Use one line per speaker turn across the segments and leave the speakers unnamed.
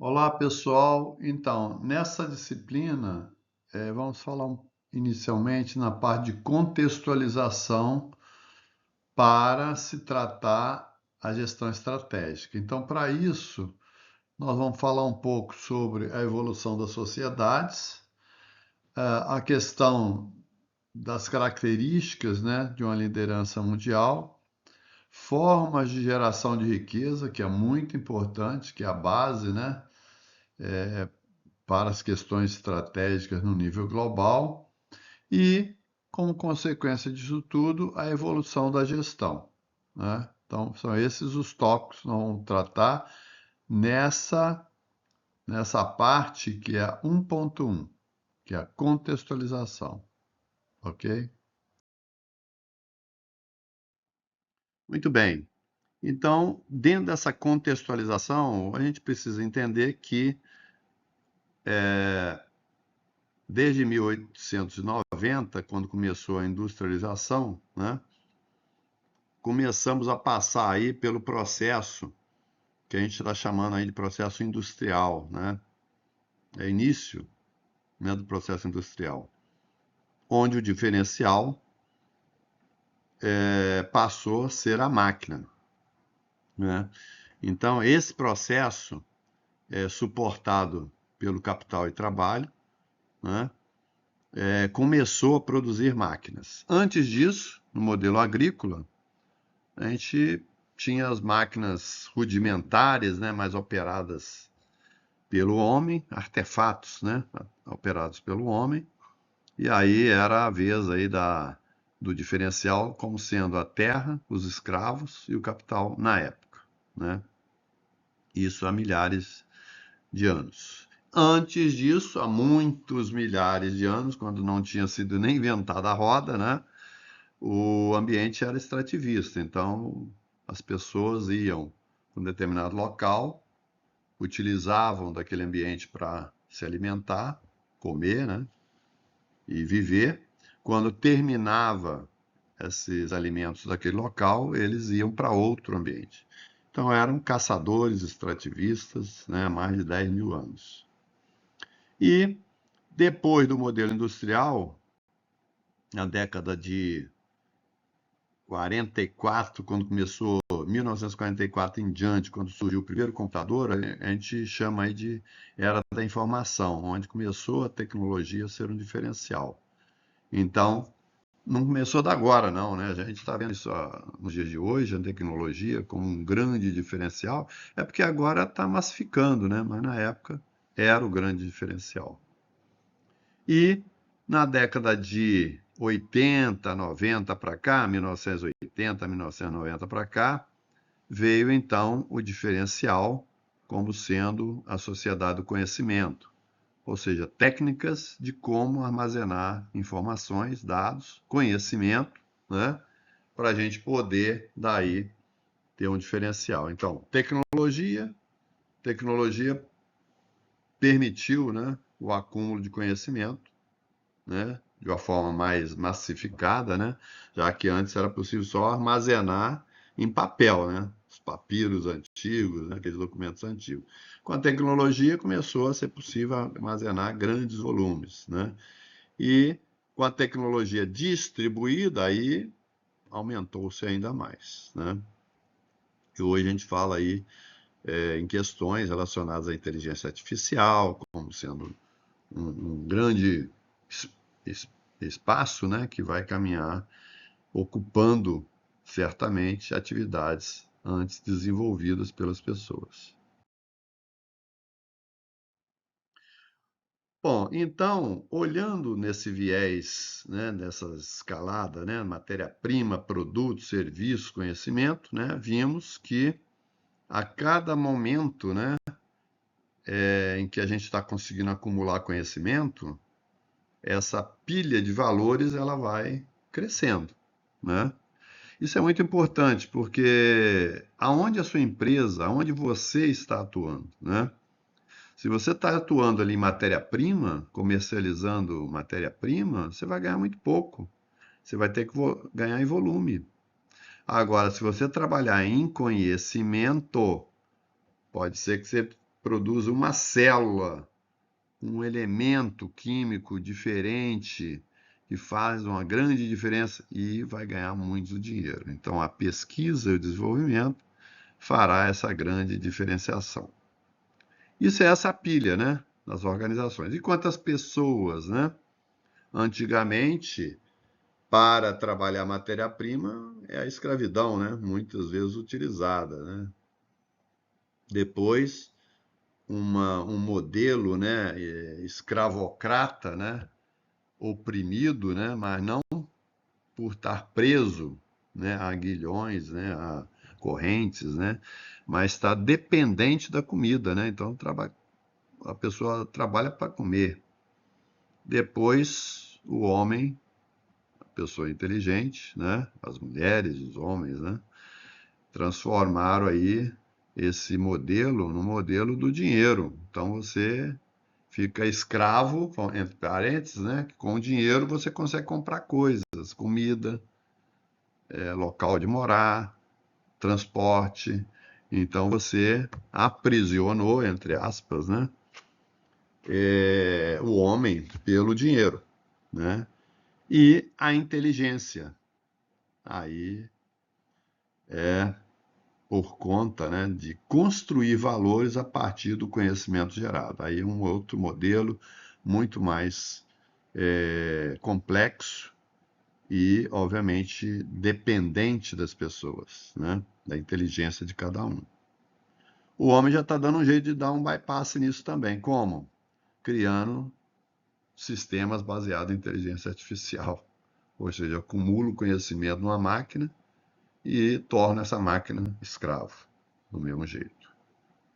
Olá, pessoal. Então, nessa disciplina, vamos falar inicialmente na parte de contextualização para se tratar a gestão estratégica. Então, para isso, nós vamos falar um pouco sobre a evolução das sociedades, a questão das características, né, de uma liderança mundial, formas de geração de riqueza, que é muito importante, que é a base, né, para as questões estratégicas no nível global e, como consequência disso tudo, a evolução da gestão, né? Então, são esses os tópicos que nós vamos tratar nessa, nessa parte que é 1.1, que é a contextualização, ok? Muito bem. Então, dentro dessa contextualização, a gente precisa entender que desde 1890, quando começou a industrialização, né, começamos a passar aí pelo processo que a gente está chamando aí de processo industrial, né? É início, né, do processo industrial, onde o diferencial passou a ser a máquina, né? Então, esse processo é suportado pelo capital e trabalho, né? Começou a produzir máquinas. Antes disso, no modelo agrícola, a gente tinha as máquinas rudimentares, né, mais operadas pelo homem, artefatos, né, operados pelo homem, e aí era a vez aí do diferencial como sendo a terra, os escravos e o capital na época, né? Isso há milhares de anos. Antes disso, há muitos milhares de anos, quando não tinha sido nem inventada a roda, né? O ambiente era extrativista, então as pessoas iam para um determinado local, utilizavam daquele ambiente para se alimentar, comer, né? E viver. Quando terminava esses alimentos daquele local, eles iam para outro ambiente. Então eram caçadores extrativistas, né, há mais de 10 mil anos. E depois do modelo industrial, na década de 44, quando começou, 1944 em diante, quando surgiu o primeiro computador, a gente chama aí de era da informação, onde começou a tecnologia a ser um diferencial. Então, não começou da agora, não, né? A gente está vendo isso nos dias de hoje, a tecnologia como um grande diferencial, é porque agora está massificando, né? Mas na época era o grande diferencial. E na década de 80, 90 para cá, 1980, 1990 para cá, veio então o diferencial como sendo a sociedade do conhecimento, ou seja, técnicas de como armazenar informações, dados, conhecimento, né, para a gente poder daí ter um diferencial. Então, tecnologia permitiu, né, o acúmulo de conhecimento, né, de uma forma mais massificada, né, já que antes era possível só armazenar em papel, né, os papiros antigos, né, aqueles documentos antigos. Com a tecnologia começou a ser possível armazenar grandes volumes, né, e com a tecnologia distribuída aí aumentou-se ainda mais, né. E hoje a gente fala aí em questões relacionadas à inteligência artificial como sendo um grande espaço, né, que vai caminhar ocupando certamente atividades antes desenvolvidas pelas pessoas. Bom, então, olhando nesse viés, né, nessa escalada, né, matéria-prima, produto, serviço, conhecimento, né, vimos que a cada momento, né, em que a gente está conseguindo acumular conhecimento, essa pilha de valores ela vai crescendo, né? Isso é muito importante porque aonde a sua empresa, aonde você está atuando, né? Se você está atuando ali em matéria-prima, comercializando matéria-prima, você vai ganhar muito pouco. Você vai ter que ganhar em volume. Agora, se você trabalhar em conhecimento, pode ser que você produz uma célula, um elemento químico diferente, que faz uma grande diferença e vai ganhar muito dinheiro. Então, a pesquisa e o desenvolvimento fará essa grande diferenciação. Isso é essa pilha, né, das organizações. E quantas pessoas, né? Antigamente, para trabalhar matéria-prima, é a escravidão, né? Muitas vezes utilizada, né? Depois, um modelo, né, escravocrata, né, oprimido, né, mas não por estar preso, né, a aguilhões, né, a correntes, né, mas está dependente da comida, né? Então a pessoa trabalha para comer. Depois o homem, a pessoa inteligente, né, as mulheres, os homens, né, transformaram aí esse modelo no modelo do dinheiro. Então você fica escravo, entre parênteses, né? Com o dinheiro você consegue comprar coisas, comida, local de morar, transporte. Então você aprisionou, entre aspas, né? O homem pelo dinheiro, né? E a inteligência. Aí é por conta, né, de construir valores a partir do conhecimento gerado. Aí um outro modelo muito mais complexo e, obviamente, dependente das pessoas, né, da inteligência de cada um. O homem já está dando um jeito de dar um bypass nisso também. Como? Criando sistemas baseados em inteligência artificial. Ou seja, acumula o conhecimento numa máquina e torna essa máquina escravo, do mesmo jeito.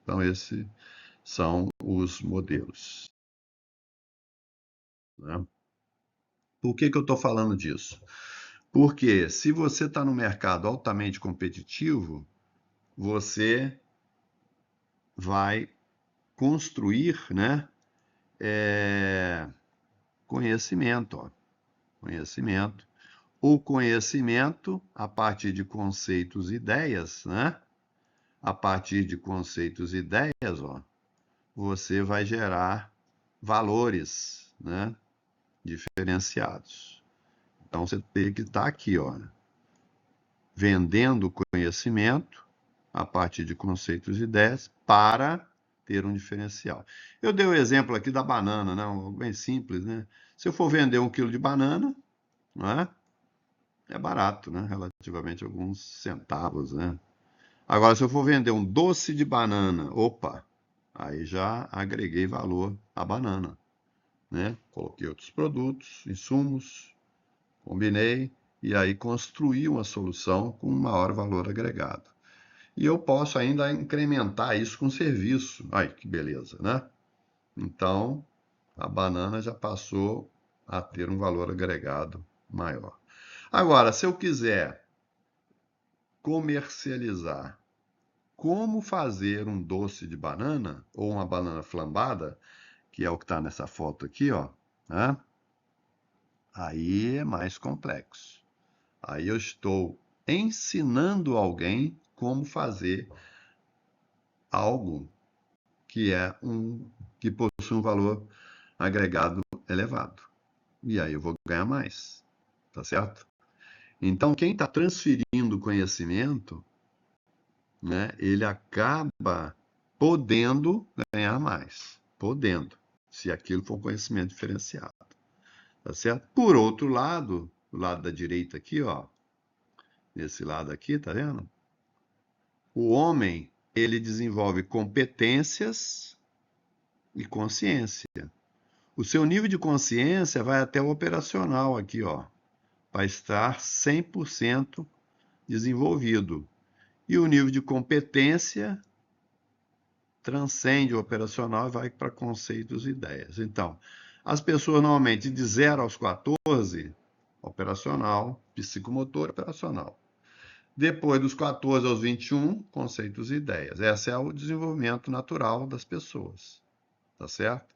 Então, esses são os modelos, né? Por que eu estou falando disso? Porque se você está no mercado altamente competitivo, você vai construir, né, conhecimento. Ó. Conhecimento. O conhecimento, a partir de conceitos e ideias, né? A partir de conceitos e ideias, ó, você vai gerar valores, né, diferenciados. Então você tem que estar aqui, ó, vendendo conhecimento a partir de conceitos e ideias para ter um diferencial. Eu dei o exemplo aqui da banana, né? Bem simples, né? Se eu for vender 1 quilo de banana, não é? É barato, né? Relativamente alguns centavos, né? Agora, se eu for vender um doce de banana, opa, aí já agreguei valor à banana, né? Coloquei outros produtos, insumos, combinei e aí construí uma solução com um maior valor agregado. E eu posso ainda incrementar isso com serviço. Ai, que beleza, né? Então, a banana já passou a ter um valor agregado maior. Agora, se eu quiser comercializar como fazer um doce de banana ou uma banana flambada, que é o que está nessa foto aqui, ó, né? Aí é mais complexo. Aí eu estou ensinando alguém como fazer algo que possui um valor agregado elevado. E aí eu vou ganhar mais, tá certo? Então, quem está transferindo conhecimento, né, ele acaba podendo ganhar mais, podendo, se aquilo for um conhecimento diferenciado, tá certo? Por outro lado, do lado da direita aqui, ó, nesse lado aqui, tá vendo? O homem, ele desenvolve competências e consciência. O seu nível de consciência vai até o operacional aqui, ó, vai estar 100% desenvolvido. E o nível de competência transcende o operacional e vai para conceitos e ideias. Então, as pessoas normalmente de 0 aos 14, operacional, psicomotor, operacional. Depois dos 14 aos 21, conceitos e ideias. Esse é o desenvolvimento natural das pessoas, tá certo?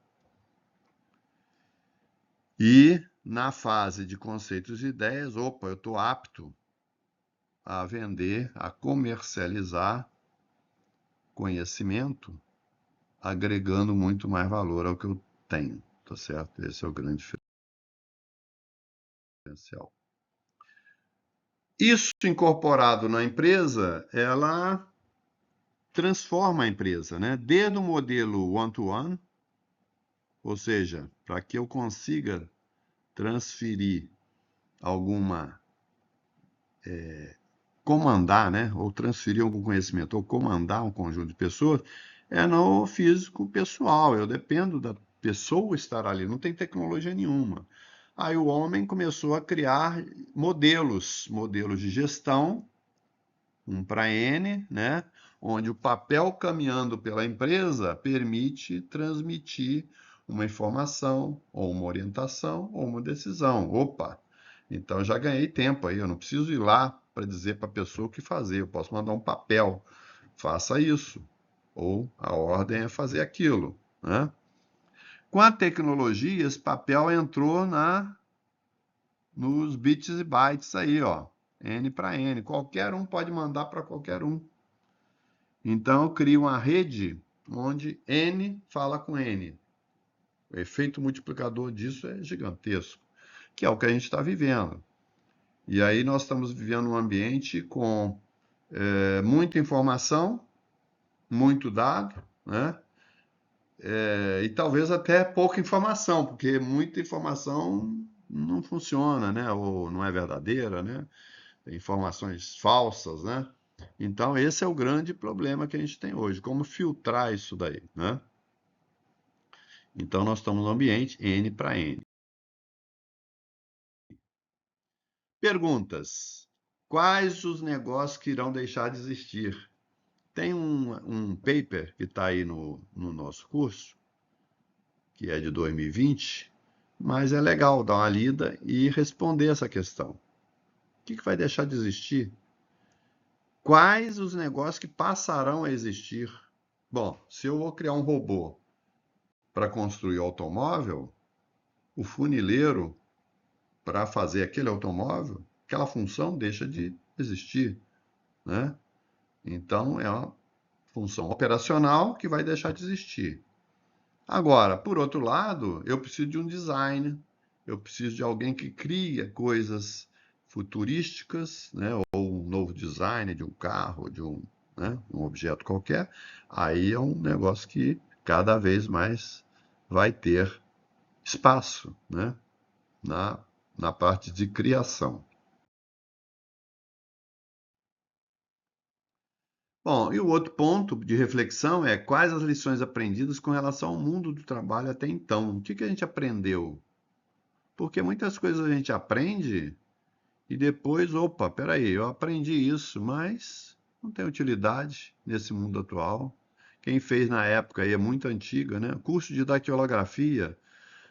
E na fase de conceitos e ideias, opa, eu estou apto a vender, a comercializar conhecimento agregando muito mais valor ao que eu tenho, tá certo? Esse é o grande diferencial. Isso incorporado na empresa, ela transforma a empresa, né? Desde o modelo one-to-one, ou seja, para que eu consiga transferir alguma, comandar, né? Ou transferir algum conhecimento, ou comandar um conjunto de pessoas, é no físico pessoal. Eu dependo da pessoa estar ali, não tem tecnologia nenhuma. Aí o homem começou a criar modelos de gestão, um para N, né? Onde o papel caminhando pela empresa permite transmitir uma informação, ou uma orientação, ou uma decisão. Opa! Então já ganhei tempo aí, eu não preciso ir lá para dizer para a pessoa o que fazer, eu posso mandar um papel, faça isso, ou a ordem é fazer aquilo, né? Com a tecnologia, esse papel entrou nos bits e bytes aí, ó, N para N. Qualquer um pode mandar para qualquer um. Então, eu crio uma rede onde N fala com N. O efeito multiplicador disso é gigantesco, que é o que a gente está vivendo. E aí nós estamos vivendo um ambiente com muita informação, muito dado, né? E talvez até pouca informação, porque muita informação não funciona, né? Ou não é verdadeira, né? Tem informações falsas, né? Então, esse é o grande problema que a gente tem hoje, como filtrar isso daí, né? Então, nós estamos no ambiente N para N. Perguntas. Quais os negócios que irão deixar de existir? Tem um paper que está aí no nosso curso, que é de 2020, mas é legal dar uma lida e responder essa questão. O que vai deixar de existir? Quais os negócios que passarão a existir? Bom, se eu vou criar um robô para construir automóvel, o funileiro, para fazer aquele automóvel, aquela função deixa de existir, né? Então, é uma função operacional que vai deixar de existir. Agora, por outro lado, eu preciso de um design, eu preciso de alguém que cria coisas futurísticas, né? Ou um novo design de um carro, de né? Um objeto qualquer. Aí é um negócio que cada vez mais vai ter espaço, né? na, na parte de criação. Bom, e o outro ponto de reflexão é quais as lições aprendidas com relação ao mundo do trabalho até então? O que a gente aprendeu? Porque muitas coisas a gente aprende e depois, opa, peraí, eu aprendi isso, mas não tem utilidade nesse mundo atual. Quem fez na época aí é muito antiga, né? Curso de datilografia.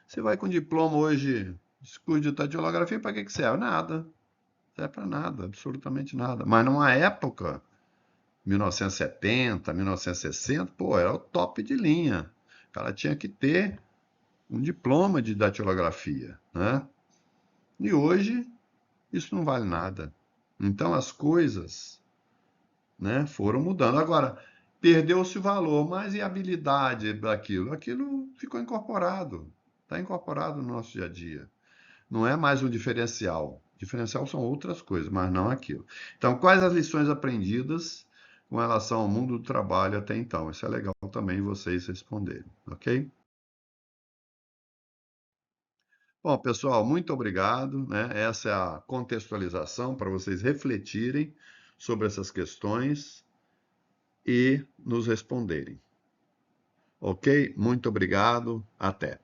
Você vai com diploma hoje, curso de datilografia, para que serve? Nada. Não serve para nada, absolutamente nada. Mas numa época 1970, 1960, pô, era o top de linha. O cara tinha que ter um diploma de datilografia, né? E hoje isso não vale nada. Então as coisas, né, foram mudando. Agora, perdeu-se o valor, mas e a habilidade daquilo? Aquilo ficou incorporado, está incorporado no nosso dia a dia. Não é mais um diferencial. Diferencial são outras coisas, mas não aquilo. Então, quais as lições aprendidas com relação ao mundo do trabalho até então? Isso é legal também vocês responderem, ok? Bom, pessoal, muito obrigado, né? Essa é a contextualização para vocês refletirem sobre essas questões e nos responderem. Ok? Muito obrigado. Até.